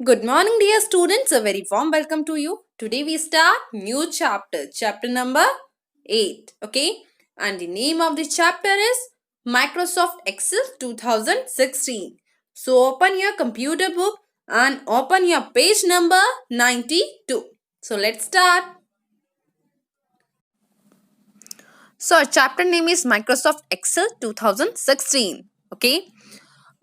Good morning, dear students. A very warm welcome to you. Today we start new chapter number 8. Okay, and the name of the chapter is Microsoft Excel 2016. So open your computer book and open your page number 92. So let's start. So our chapter name is Microsoft Excel 2016. Okay.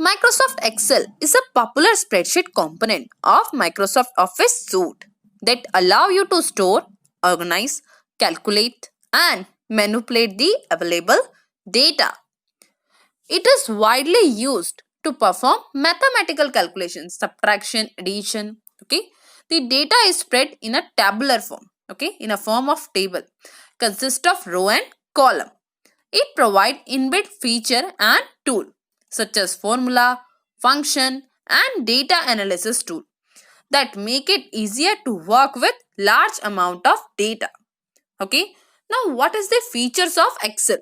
Microsoft Excel is a popular spreadsheet component of Microsoft Office suite that allow you to store, organize, calculate and manipulate the available data. It is widely used to perform mathematical calculations, subtraction, addition. Okay, the data is spread in a tabular form. Okay, in a form of table, consists of row and column. It provides inbuilt feature and tool such as formula, function and data analysis tool that make it easier to work with large amount of data. Okay. Now what is the features of Excel?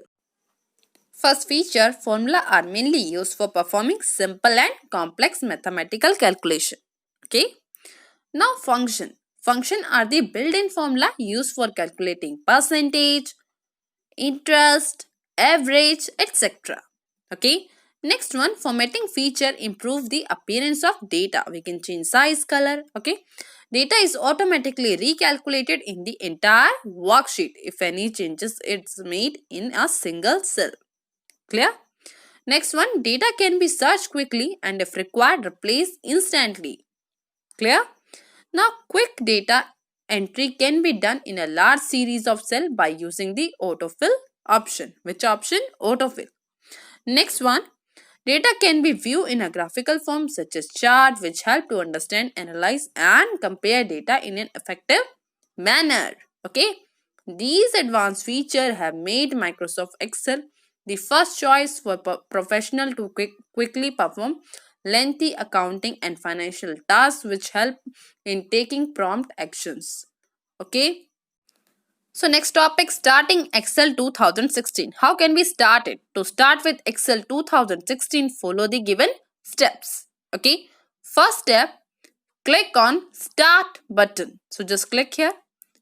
First feature, formula are mainly used for performing simple and complex mathematical calculation. Okay. Now function. Function are the built-in formula used for calculating percentage, interest, average, etc. Okay. Next one, formatting feature improve the appearance of data. We can change size, color. Okay. Data is automatically recalculated in the entire worksheet if any changes it's made in a single cell. Clear? Next one, data can be searched quickly and if required replaced instantly. Clear? Now quick data entry can be done in a large series of cells by using the autofill option. Which option? Autofill. Next one, data can be viewed in a graphical form such as chart which help to understand, analyze and compare data in an effective manner. Okay. These advanced features have made Microsoft Excel the first choice for professionals to quickly perform lengthy accounting and financial tasks which help in taking prompt actions. Okay. So next topic, starting Excel 2016. How can we start it? To start with Excel 2016, follow the given steps. Okay. First step, click on start button. So just click here.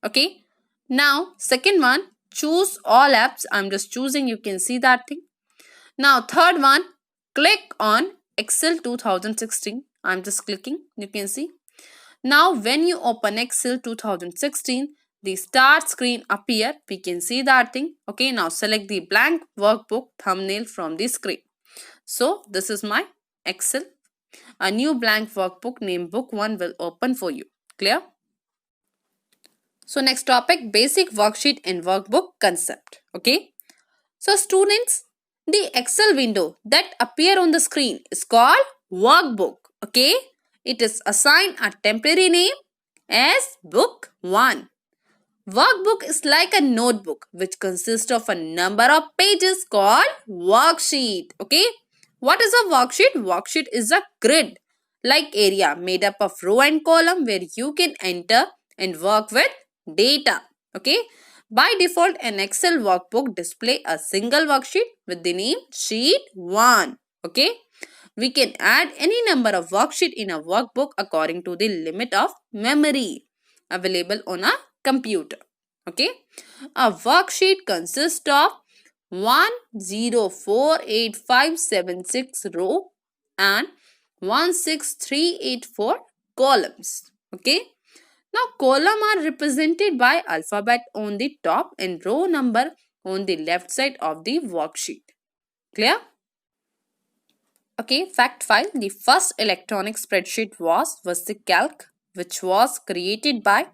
Okay. Now second one, choose all apps. I'm just choosing, you can see that thing. Now third one, click on Excel 2016. I'm just clicking, you can see. Now when you open Excel 2016, the start screen appear. We can see that thing. Okay, now select the blank workbook thumbnail from the screen. So this is my Excel. A new blank workbook named book 1 will open for you. Clear? So next topic, basic worksheet and workbook concept. Okay. So students, the Excel window that appear on the screen is called workbook. Okay. It is assigned a temporary name as book 1. Workbook is like a notebook which consists of a number of pages called worksheet. Okay. What is a worksheet? Worksheet is a grid like area made up of row and column where you can enter and work with data. Okay. By default, an Excel workbook display a single worksheet with the name sheet 1. Okay. We can add any number of worksheet in a workbook according to the limit of memory available on a computer. Okay. A worksheet consists of 104856 row and 16384 columns. Okay. Now column are represented by alphabet on the top and row number on the left side of the worksheet. Clear? Okay, fact file. The first electronic spreadsheet was VisiCalc, which was created by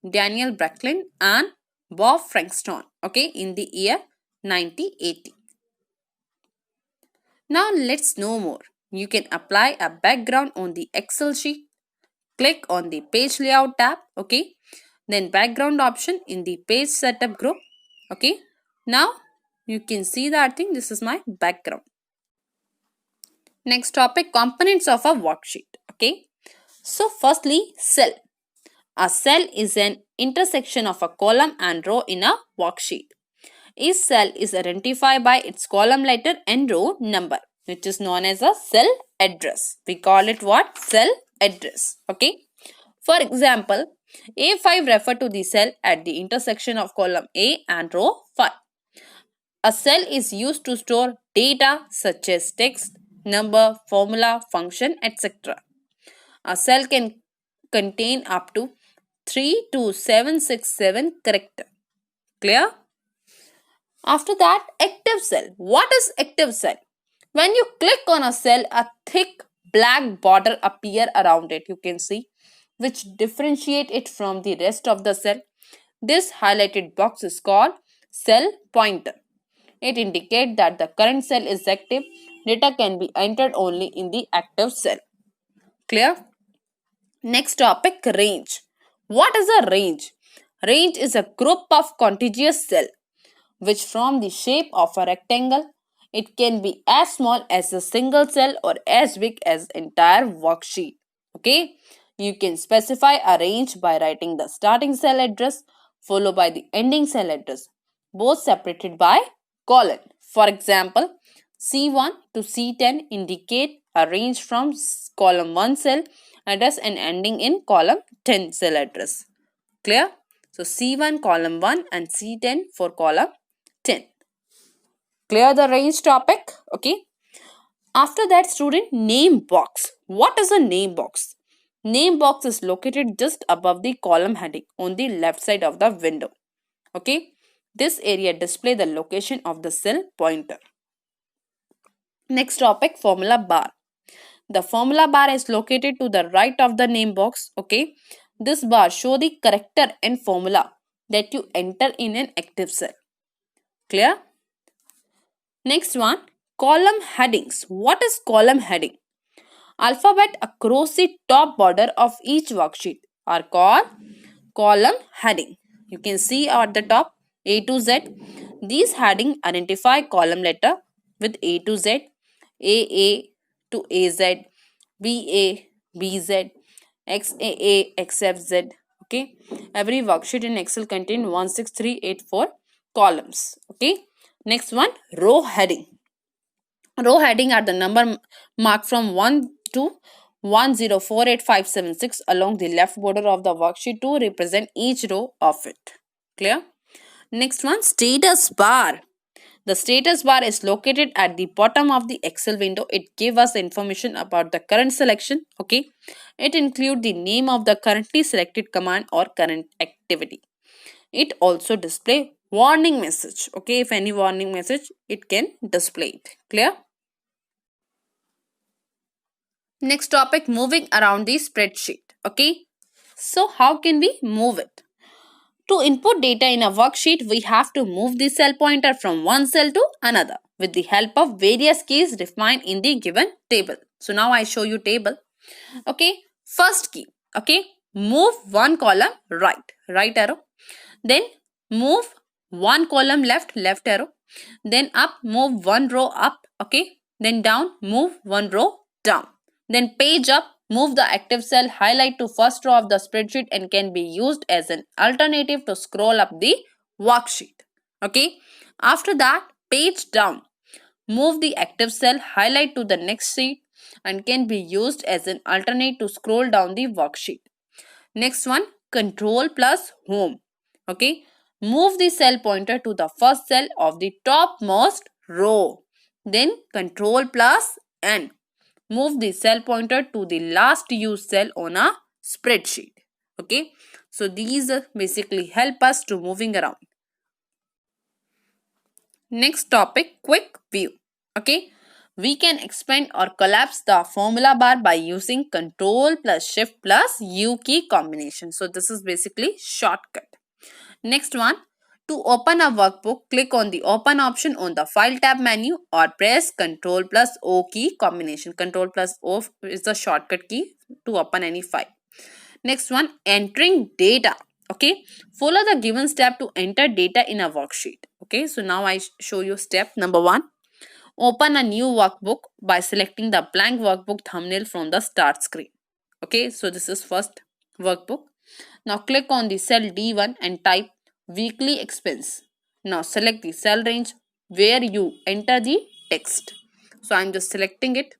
Daniel Brecklin and Bob Frankston, okay, in the year 1980. Now let's know more. You can apply a background on the Excel sheet. Click on the page layout tab, okay. Then background option in the page setup group, okay. Now you can see that thing. This is my background. Next topic, components of a worksheet, okay. So firstly, cell. A cell is an intersection of a column and row in a worksheet. Each cell is identified by its column letter and row number, which is known as a cell address. We call it what? Cell address. Okay. For example, A5 refer to the cell at the intersection of column A and row 5. A cell is used to store data such as text, number, formula, function, etc. A cell can contain up to 3 to 767 characters. Clear? After that, active cell. What is active cell? When you click on a cell, a thick black border appear around it, you can see, which differentiate it from the rest of the cell. This highlighted box is called cell pointer. It indicates that the current cell is active. Data can be entered only in the active cell. Clear? Next topic, range. What is a range? Range is a group of contiguous cells which form the shape of a rectangle. It can be as small as a single cell or as big as entire worksheet. Okay, you can specify a range by writing the starting cell address followed by the ending cell address, both separated by colon. For example, C1 to C10 indicate a range from column 1 cell address and ending in column 10 cell address. Clear? So C1 column 1 and C10 for column 10. Clear the range topic? Okay. After that, student, name box. What is a name box? Name box is located just above the column heading on the left side of the window. Okay. This area displays the location of the cell pointer. Next topic, formula bar. The formula bar is located to the right of the name box. Okay. This bar shows the character and formula that you enter in an active cell. Clear? Next one, column headings. What is column heading? Alphabet across the top border of each worksheet are called column heading. You can see at the top A to Z. These heading identify column letter with A to Z, AA to AZ, BA, BZ, XAA, XFZ. Okay. Every worksheet in Excel contains 16384 columns. Okay. Next one, row heading. Row heading are the number marked from 1 to 1048576 along the left border of the worksheet to represent each row of it. Clear? Next one, status bar. The status bar is located at the bottom of the Excel window. It gives us information about the current selection. Okay. It includes the name of the currently selected command or current activity. It also displays warning message. Okay, if any warning message, it can display it. Clear? Next topic, moving around the spreadsheet. Okay, so how can we move it? To input data in a worksheet, we have to move the cell pointer from one cell to another with the help of various keys defined in the given table. So now I show you table. Okay, first key. Okay, move one column right arrow. Then move one column left arrow. Then up, move one row up. Okay. Then down, move one row down. Then page up, move the active cell highlight to first row of the spreadsheet and can be used as an alternative to scroll up the worksheet. Okay. After that, page down, move the active cell highlight to the next sheet and can be used as an alternate to scroll down the worksheet. Next one, control plus home. Okay. Move the cell pointer to the first cell of the topmost row. Then control plus N. Move the cell pointer to the last used cell on a spreadsheet. Okay. So these basically help us to moving around. Next topic, quick view. Okay. We can expand or collapse the formula bar by using control plus shift plus U key combination. So this is basically shortcut. Next one, to open a workbook, click on the open option on the file tab menu or press control plus O key combination. Control plus O is the shortcut key to open any file. Next one, entering data. Okay, follow the given step to enter data in a worksheet. Okay, so now I show you step number 1. Open a new workbook by selecting the blank workbook thumbnail from the start screen. Okay, so this is first workbook. Now click on the cell D1 and type weekly expense. Now select the cell range where you enter the text. So I am just selecting it.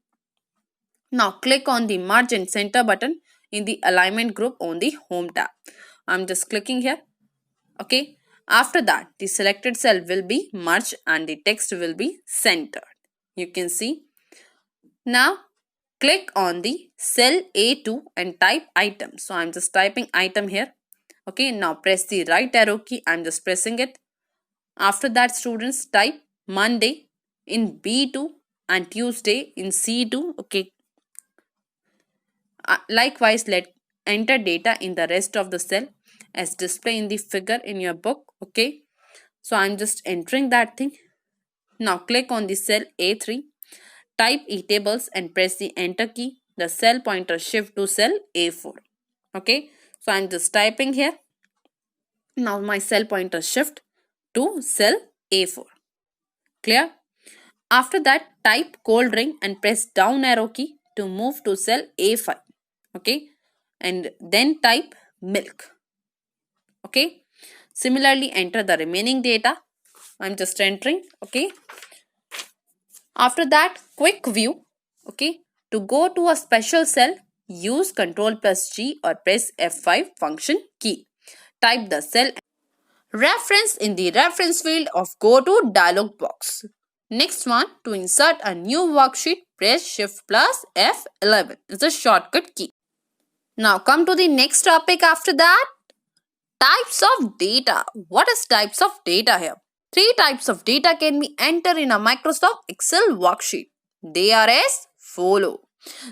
Now click on the merge and center button in the alignment group on the home tab. I'm just clicking here. Okay. After that, the selected cell will be merged and the text will be centered. You can see. Now click on the cell A2 and type item. So I'm just typing item here. Okay. Now press the right arrow key. I'm just pressing it. After that, students type Monday in B2 and Tuesday in C2. Okay. Likewise, let enter data in the rest of the cell as display in the figure in your book. Okay. So I'm just entering that thing. Now click on the cell A3. Type eTables and press the enter key. The cell pointer shift to cell A4. Okay. So I'm just typing here. Now my cell pointer shift to cell A4. Clear? After that, type cold drink and press down arrow key to move to cell A5. Okay. And then type milk. Okay. Similarly, enter the remaining data. I'm just entering. Okay. After that, quick view. Okay. To go to a special cell, use Ctrl+G or press F5 function key. Type the cell reference in the reference field of go to dialog box. Next one, to insert a new worksheet, press Shift plus F11. It's a shortcut key. Now come to the next topic after that. Types of data. What is types of data here? Three types of data can be entered in a Microsoft Excel worksheet. They are as follow.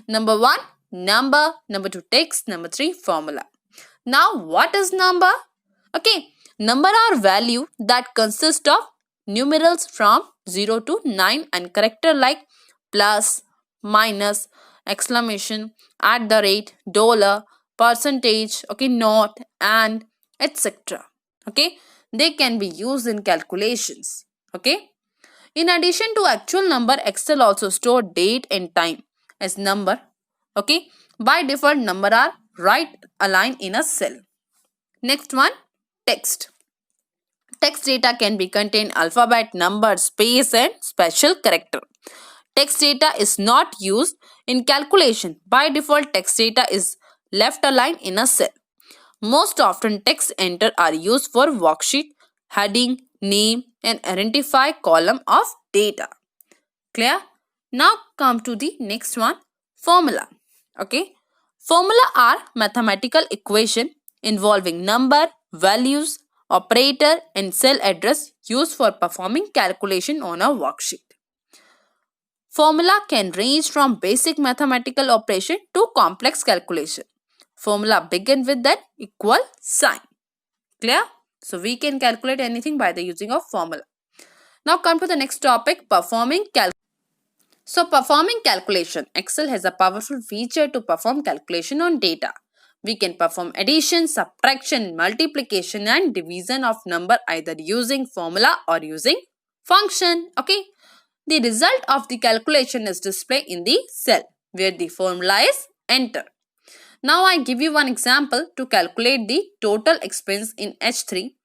Number 1, number. Number 2, text. Number 3, formula. Now what is number? Okay, number are value that consist of numerals from 0 to 9 and character like plus, minus, exclamation, at the rate, dollar, percentage, okay, not, and etc. Okay, they can be used in calculations. Okay, in addition to actual number, Excel also store date and time as number. Okay, by default number are right aligned in a cell. Next one, text. Text data can be contain alphabet, number, space and special character. Text data is not used in calculation. By default, text data is left aligned in a cell. Most often, text enter are used for worksheet, heading, name and identify column of data. Clear? Now come to the next one, formula. Okay. Formula are mathematical equation involving number, values, operator and cell address used for performing calculation on a worksheet. Formula can range from basic mathematical operation to complex calculation. Formula begin with that equal sign. Clear? So we can calculate anything by the using of formula. Now come to the next topic, performing calculation. So performing calculation. Excel has a powerful feature to perform calculation on data. We can perform addition, subtraction, multiplication and division of number either using formula or using function. Okay. The result of the calculation is displayed in the cell where the formula is entered. Now I give you one example to calculate the total expense in H3.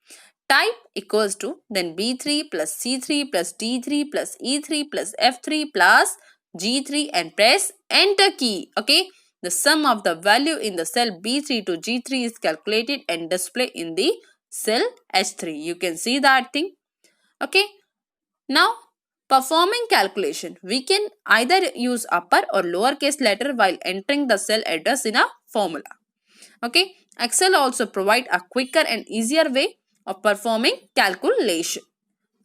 Type equals to then B3 plus C3 plus D3 plus E3 plus F3 plus G3 and press enter key. Okay. The sum of the value in the cell B3 to G3 is calculated and displayed in the cell H3. You can see that thing. Okay. Now performing calculation. We can either use upper or lowercase letter while entering the cell address in a formula. Okay. Excel also provide a quicker and easier way of performing calculation.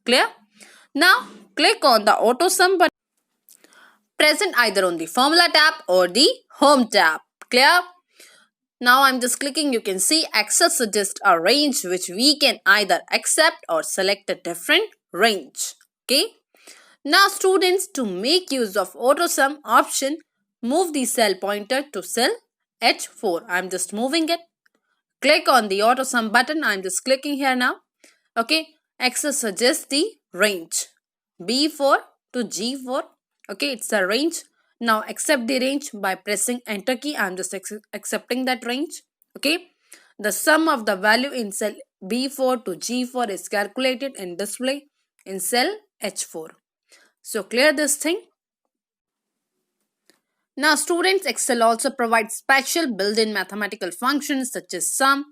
Clear? Now click on the auto sum button present either on the formula tab or the home tab. Clear? Now I'm just clicking. You can see Excel suggests a range which we can either accept or select a different range. Okay. Now students, to make use of auto sum option, move the cell pointer to cell H4. I'm just moving it. Click on the auto sum button. I'm just clicking here now. Okay. Excel suggests the range B4 to G4. Okay. It's a range. Now accept the range by pressing enter key. I'm just accepting that range. Okay. The sum of the value in cell B4 to G4 is calculated and displayed in cell H4. So clear this thing. Now, students, Excel also provides special built-in mathematical functions such as sum,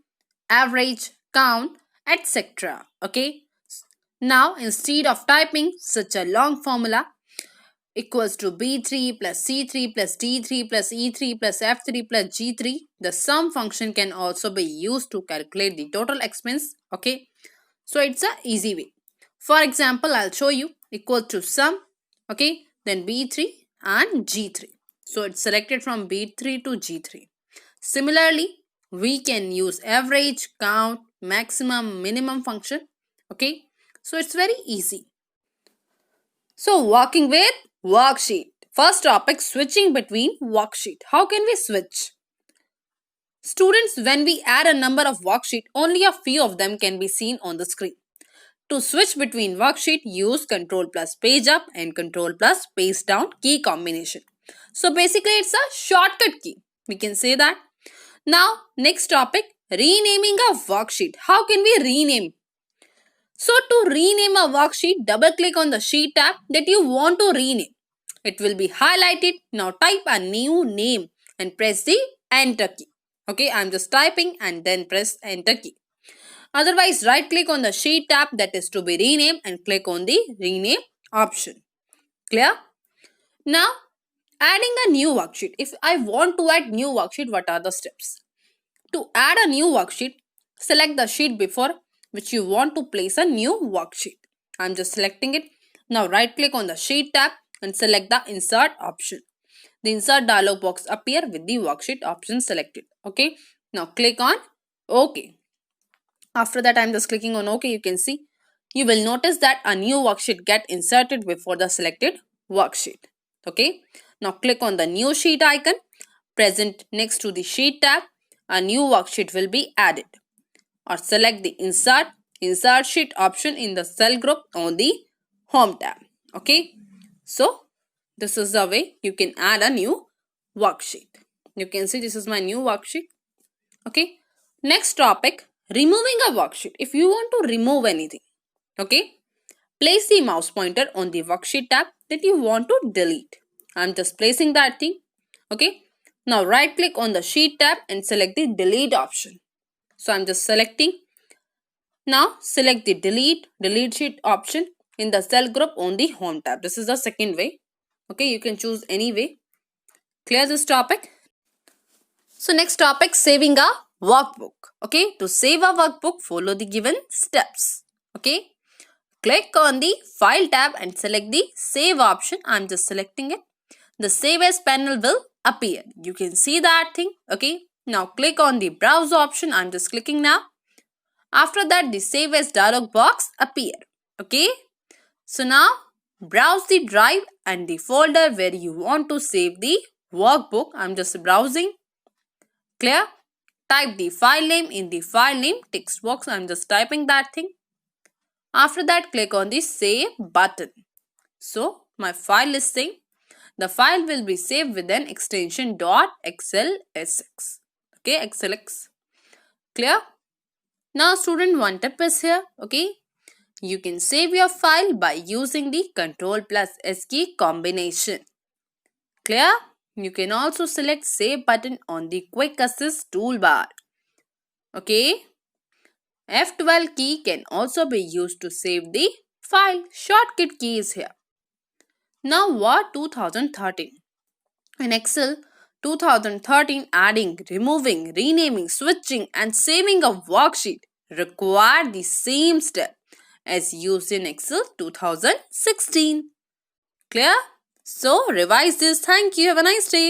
average, count, etc. Okay. Now, instead of typing such a long formula equals to B3 plus C3 plus D3 plus E3 plus F3 plus G3, the sum function can also be used to calculate the total expense. Okay. So, it's a easy way. For example, I'll show you equal to sum, okay, then B3 and G3. So, it's selected from B3 to G3. Similarly, we can use average, count, maximum, minimum function, okay. So, it's very easy. So, working with worksheet. First topic, switching between worksheet. How can we switch? Students, when we add a number of worksheet, only a few of them can be seen on the screen. To switch between worksheet, use Ctrl plus page up and Ctrl plus page down key combination. So basically it's a shortcut key. We can say that. Now next topic, renaming a worksheet. How can we rename? So to rename a worksheet, double click on the sheet tab that you want to rename. It will be highlighted. Now type a new name and press the enter key. Okay, I'm just typing and then press enter key. Otherwise, right click on the sheet tab that is to be renamed and click on the rename option. Clear? Now, adding a new worksheet. If I want to add new worksheet, what are the steps? To add a new worksheet, select the sheet before which you want to place a new worksheet. I'm just selecting it. Now, right click on the sheet tab and select the insert option. The insert dialog box appear with the worksheet option selected. Okay. Now, click on OK. After that, I'm just clicking on OK. You can see, you will notice that a new worksheet get inserted before the selected worksheet. Okay. Now click on the new sheet icon present next to the sheet tab. A new worksheet will be added. Or select the insert sheet option in the cell group on the home tab. Okay. So this is the way you can add a new worksheet. You can see this is my new worksheet. Okay. Next topic, removing a worksheet. If you want to remove anything, okay, place the mouse pointer on the worksheet tab that you want to delete. I'm just placing that thing. Okay. Now right click on the sheet tab and select the delete option. So I'm just selecting. Now select the delete sheet option in the cell group on the home tab. This is the second way. Okay. You can choose any way. Clear this topic? So next topic, saving a workbook. Okay, to save a workbook, follow the given steps. Okay, click on the file tab and select the save option. I'm just selecting it. The save as panel will appear. You can see that thing. Okay, now click on the browse option. I'm just clicking now. After that, the save as dialog box appear. Okay, so now browse the drive and the folder where you want to save the workbook. I'm just browsing. Clear? Type the file name in the file name text box. I'm just typing that thing. After that, click on the save button. So, my file is saved. The file will be saved with an extension .xlsx. Okay, xlx. Clear? Now, student, one tip is here. Okay, you can save your file by using the Ctrl plus S key combination. Clear? You can also select save button on the quick assist toolbar. Okay. F12 key can also be used to save the file. Shortcut key is here. Now what 2013? In Excel 2013, adding, removing, renaming, switching and saving a worksheet require the same step as used in Excel 2016. Clear? So revise this. Thank you. Have a nice day.